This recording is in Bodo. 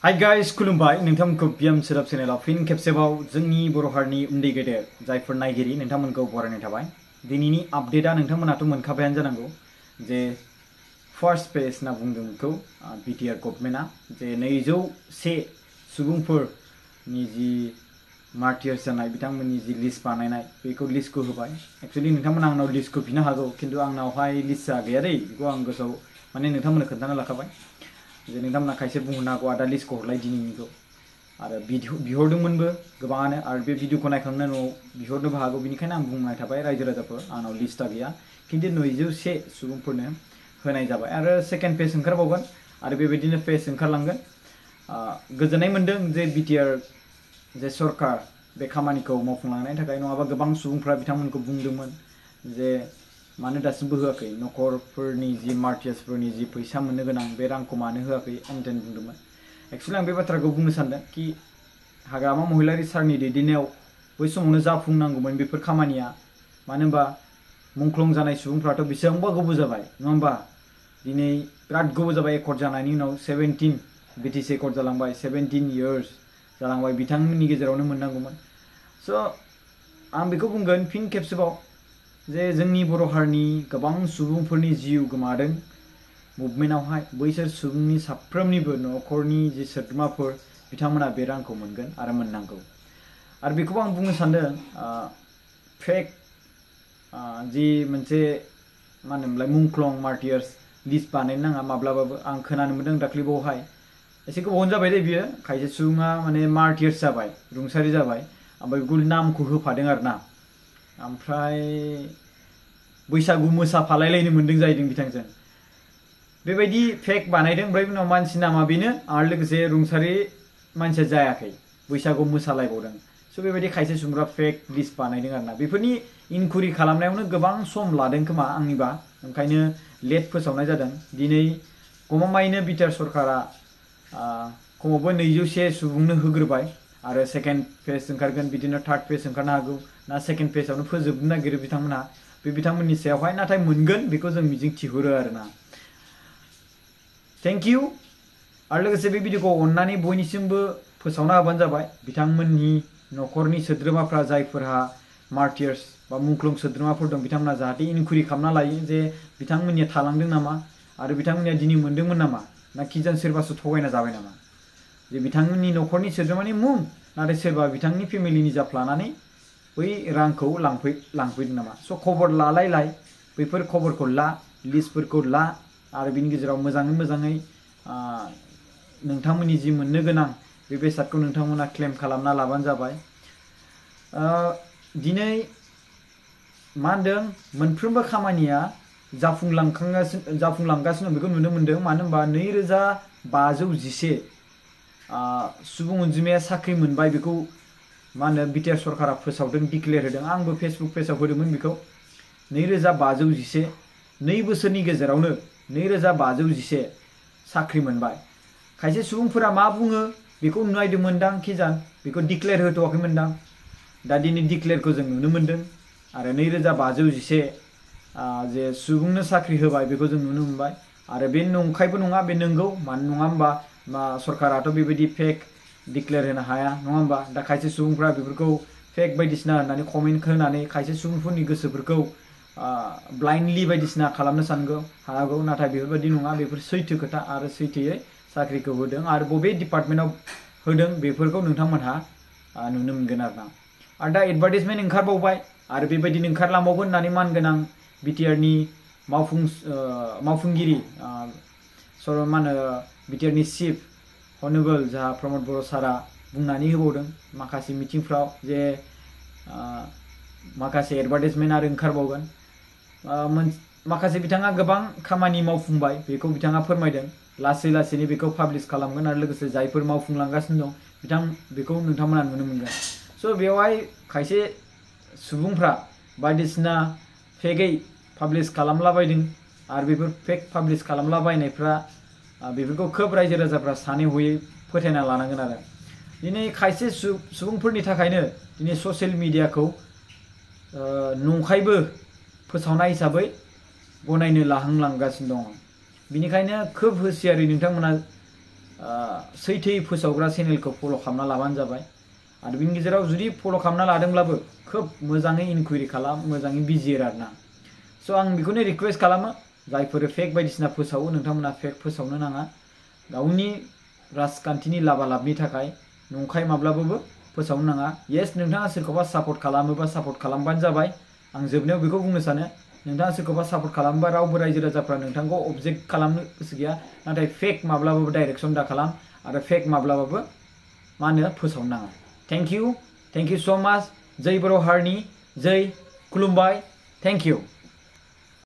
हाय गाइस खुलुमबाय नोंथांमोनखौ बिएम सोदोब चेनेलाव फिन खेबसेबाव जोंनि बर' हारिनि उन्दै गेदेर जायफोर नायगिरि नोंथांमोनखौ बरायनाय थाबाय। दिनैनि आपडेटआ नोंथांमोनाथ' मोनखाबायानो जानांगौ जे फर्स्ट फेज होनना बुंदों बेखौ बिटिआर गभर्नमेन्टआ जे 201 सुबुंफोरनि जि मार्टियार्स जानाय बिथांमोननि जि लिस्ट बानायनाय बेखौ लिस्टखौ होबाय। एक्चुअली नोंथांमोना आंनाव लिस्टखौ बिनो हागौ खिन्थु आंनावहाय लिस्टआ गैया दै बेखौ आं गोसोआव माने नोंथांमोननो खोन्थाना लाखाबाय जे नोंथांमोना खायसे बुंहरनो हागौ आदा लिस्टखौ हरलाय दिनैनिखौ आरो बिहरदोंमोनबो गोबाङानो आरो बे भिडिअखौ नायखांनायनि उनाव बिहरनोबो हागौ बेनिखायनो आं बुंनाय थाबाय रायजो राजाफोर आंनाव लिस्टआ गैया खिन्थु 201 सुबुंफोरनो होनाय जाबाय आरो सेकेन्ड फेज ओंखारबावगोन आरो बेबायदिनो फेज ओंखारलांगोन। गोजोननाय मोन्दों जे बिटिआर जे सरकार बे खामानिखौ मावफुंलांनायनि थाखाय नङाबा गोबां सुबुंफ्रा बिथांमोनखौ बुंदोंमोन जे मानो दासिमबो होआखै न'खरफोरनि जि मार्टियार्सफोरनि जि फैसा मोननो गोनां बे रांखौ मानो होआखै एनटेन बुंदोंमोन। एक्चुअली आं बे बाथ्राखौ बुंनो सानदों कि हाग्रामा महिलारि सारनि दैदेननायाव बै समावनो जाफुंनांगौमोन बेफोर खामानिया मानो होनबा मुंख्लं जानाय सुबुंफ्राथ' बेसेबांबा गोबाव जाबाय नङा होमबा दिनै बिराद गोबाव जाबाय एकर्ड जानायनि उनाव 17 बिटिसि एकर्ड जालांबाय 17 इयार्स जालांबाय बिथांमोननि गेजेरावनो मोननांगौमोन। स' आं बेखौ बुंगोन फिन खेबसेबाव जे जोंनि बर' हारिनि गोबां सुबुंफोरनि जिउ गोमादों मुभमेन्टआवहाय बैसोर सुबुंनि साफ्रोमनिबो न'खरनि जि सोद्रोमाफोर बिथांमोना बे रांखौ मोनगोन आरो मोननांगौ आरो बेखौबो आं बुंनो सानदों फेक जि मोनसे मा होनोमोनलाय मुंख्लं मार्टियार्स लिस्ट बानायनो नाङा माब्लाबाबो आं खोनानो मोन्दों दाख्लैबावहाय एसे गोबावनो जाबाय दे बियो खायसे सुबुङा माने मार्टियार्स जाबाय रुंसारि जाबाय ओमफ्राय बेखौ नामखौ होफादों आरो ना ओमफ्राय बैसागु मोसाफालायलायनो मोन्दों जाहैदों बिथांजों बेबायदि फेक बानायदों ओमफ्राय उनाव मानसि नामा बेनो आरो लोगोसे रुंसारि मानसिया जायाखै बैसागु मोसालायबावदों। स' बेबायदि खायसे सुबुंफ्रा फेक लिस्ट बानायदों आरो ना बेफोरनि इनकुरि खालामनायावनो गोबां सम लादों खोमा आंनिबा ओंखायनो लेट फोसावनाय जादों। दिनै गमामायैनो बिटिआर सरकारा खमावबो 201 सुबुंनो होग्रोबाय आरो सेकेन्ड फेज ओंखारगोन बिदिनो थार्ड फेज ओंखारनो हागौ ना सेकेन्ड फेजआवनो फोजोबनो नागिरो बिथांमोनहा बे बिथांमोननि सायावहाय नाथाय मोनगोन बेखौ जों मिजिं थिहरो आरोना। थेंक इउ आरो लोगोसे बे भिडिअखौ अननानै बयनिसिमबो फोसावना होबानो जाबाय बिथांमोननि न'खरनि सोद्रोमाफ्रा जायफोरहा मार्टियार्स बा मुंख्लं सोद्रोमाफोर दं बिथांमोना जाहाथे इनकुरि खालामना लायो जे बिथांमोननिया थालांदों नामा आरो बिथांमोननिया दिनै मोन्दोंमोन नामा ना खिजान सोरबासो थगायना जाबाय नामा जे बिथांमोननि न'खरनि सोद्रोमानि मुं नाथाय सोरबा बिथांनि फेमिलिनि जाफ्लानानै बै रांखौ लांफैदों नामा। स' खबर लालायलाय बैफोर खबरखौ ला लिस्टफोरखौ ला आरो बिनि गेजेराव मोजाङै नोंथांमोननि जि मोननो गोनां बे बेसादखौ नोंथांमोना क्लेम खालामना लाबानो जाबाय। दिनै मा होनदों मोनफ्रोमबो खामानिया जाफुंलांगासिनो बेखौ नुनो मोन्दों मानो होनबा 2511 सुबुं अनजिमाया साख्रि मोनबाय बेखौ मा होनो बिटिआर सरकारा फोसावदों डिक्लेयार होदों आंबो फेसबुक पेजाव होदोंमोन बेखौ 2511 2 बोसोरनि गेजेरावनो 2511 साख्रि मोनबाय। खायसे सुबुंफोरा मा बुङो बेखौ नायदोंमोनदां खिजान बेखौ डिक्लेयार होथ'वाखैमोनदां दा दिनै डिक्लेयारखौ जों नुनो मोन्दों आरो 2511 जे सुबुंनो साख्रि होबाय बेखौ जों नुनो मोनबाय आरो बे नंखायबो नङा बे नंगौ मानो नङा होमबा सरकाराथ' बेबायदि फेक डिक्लेयार होनो हाया नङा होमबा दा खायसे सुबुंफ्रा बेफोरखौ फेक बायदिसिना होननानै कमेन्ट होनानै खायसे सुबुंफोरनि गोसोफोरखौ ब्लाइन्डलि बायदिसिना खालामनो हागौ नाथाय बेफोरबायदि नङा बेफोर सैथो खोथा आरो सैथोयै साख्रिखौ होदों आरो बबे डिपार्टमेन्टआव होदों बेफोरखौ नोंथांमोनहा नुनो मोनगोन आरोना। आरो दा एडभार्टाइजमेन्ट ओंखारबावबाय आरो बेबायदिनो ओंखारलांबावगोन होननानै मानगोनां बिटिआरनि मावफुंगिरि मा होनो बिटिआरनि चिफ हनेबोल जाहा प्रमद बर' सारा बुंनानै होबावदों माखासे मिटिंफ्राव जे माखासे एडभार्टाइजमेन्ट आरो ओंखारबावगोन माखासे बिथाङा गोबां खामानि मावफुंबाय बेखौ बिथाङा फोरमायदों लासैनो बेखौ पाब्लिश खालामगोन आरो लोगोसे जायफोर मावफुंलांगासिनो दं बेखौ नोंथांमोना नुनो मोनगोन। स' बेवहाय खायसे सुबुंफ्रा बायदिसिना फेकै पाब्लिश खालामलाबायदों आरो बेफोर फेक पाब्लिश खालामलाबायनायफ्रा बेफोरखौ खोब रायजो राजाफ्रा सानै हयै फोथायना लानांगोन आरो दिनै खायसे सुबुंफोरनि थाखायनो दिनै ससियेल मिडियाखौ नंखायबो फोसावनाय हिसाबै गनायनो लाहांलांगासिनो दङ। बिनिखायनो खोब होसियारै नोंथांमोना सैथोयै फोसावग्रा चेनेलखौ फल' खालामना लाबानो जाबाय आरो बिनि गेजेराव जुदि फल' खालामना लादोंब्लाबो खोब मोजाङै इनकुइरि खालाम मोजाङै बिजिर आरोना स' आं बेखौनो रिक्वेस्ट खालामो जायफोर फेक बायदिसिना फोसावो नोंथांमोना फेक फोसावनो नाङा गावनि राजखान्थिनि लाबा लाबनि थाखाय नंखाय माब्लाबाबो फोसावनो नाङा येस नोंथाङा सोरखौबा सापर्ट खालामोबा सापर्ट खालामबानो जाबाय आं जोबनायाव बेखौ बुंनो सानो नोंथाङा सोरखौबा सापर्ट खालामोबा रावबो रायजो राजाफ्रा नोंथांखौ अबजेक्ट खालामनो गोसो गैया नाथाय फेक माब्लाबाबो डाइरेक्सन दा खालाम आरो फेक माब्लाबाबो मा होनो फोसावनो नाङा थेंक इउ स' माच जै बर' हारिनि जै खुलुमबाय थेंक इउ